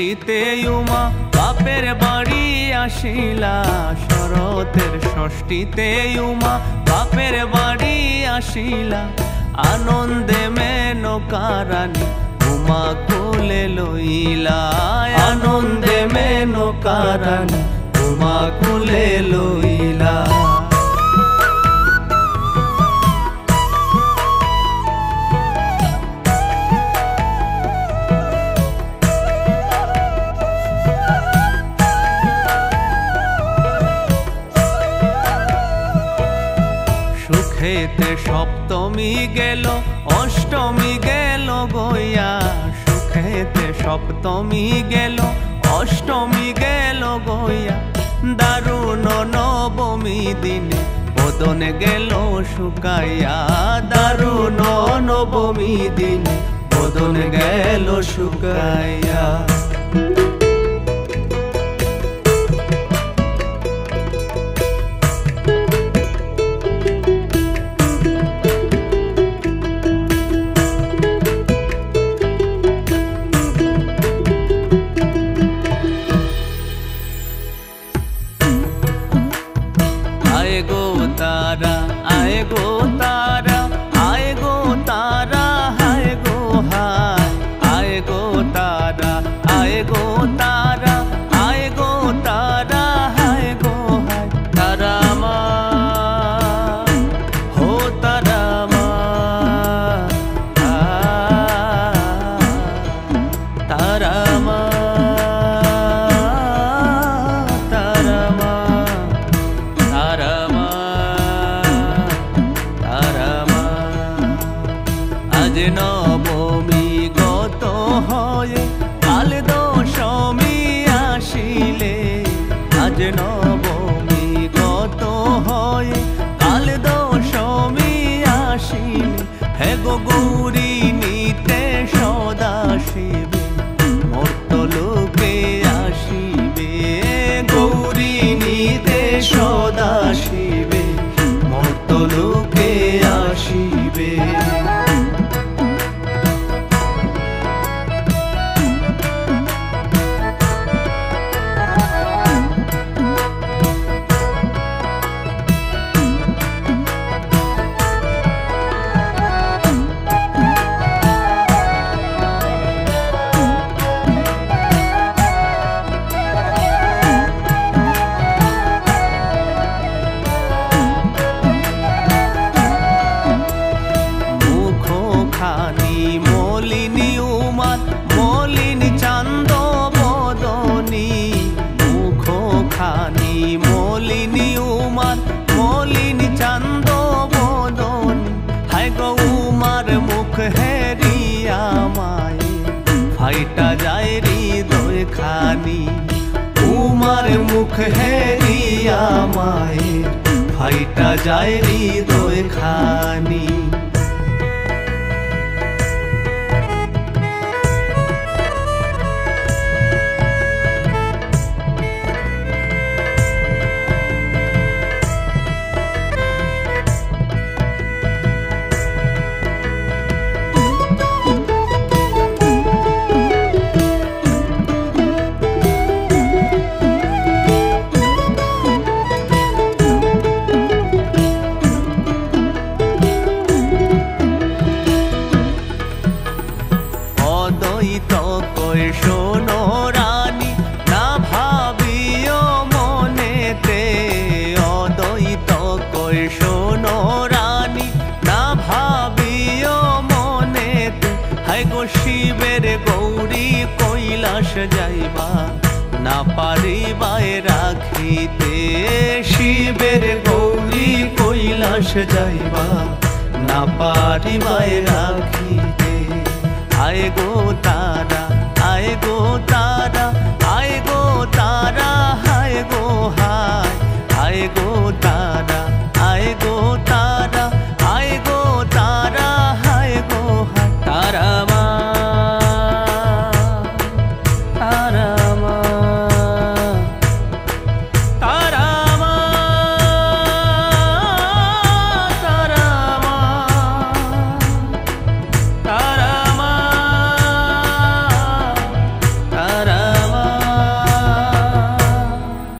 ঘাটিতে উমা বাপের বাড়ি আসিলা, শরতের ষষ্ঠীতে উমা বাপের বাড়ি আসিলা। আনন্দে মেনকা রানী উমা কোলে লইলা, আনন্দে মেনকা রানী উমা কোলে লইলা। সুখেতে সপ্তমী গেল অষ্টমী গেল গইয়া, সুখেতে সপ্তমী গেল অষ্টমী গেল গইয়া। দারুণ নবমী দিনে বদন গেল শুকাইয়া, দারুণ নবমী দিনে বদন গেল শুকাইয়া। आए गो तारा, आए गो तारा, आए गो तारा, हाय गो हाय। आए गो तारा, आए गो तारा, आए गो तारा, हाय गो हाय। तारा माँ हो तारा माँ, तारा माँ, तारा माँ, तारा माँ, तारा माँ। आज नवमी गत हये काल दशमी आसिले, आज नवमी गत हये काल दशमी आसिले। हे गो गौरी नीते सदाशिवे मर्तलोके आसिबे, गौरी नीते सदाशिवे मर्तलोके आसिबे। মলিনী উমার মলিন চান্দ বদনী, মুখ খানি মলিনী উমার মলিন চান্দ বদনী। হায় গো উমার মুখ হেরিয়া মায়ে ফাইটা যায় হৃদয় খানি, উমার মুখ হেরিয়া মায়ে ফাইটা যায় হৃদয় খানি। শোনো রানী না ভাবিও মনেতে, অদ্বৈত কই শোনো রানী না ভাবিও মনেতে। হায় গো শিবের গৌরী কৈলাস যাইবা না পারিবায় রাখিতে, শিবের গৌরী কৈলাস যাইবা না পারিবায় রাখিতে। आए गो तारा, आए गो तारा,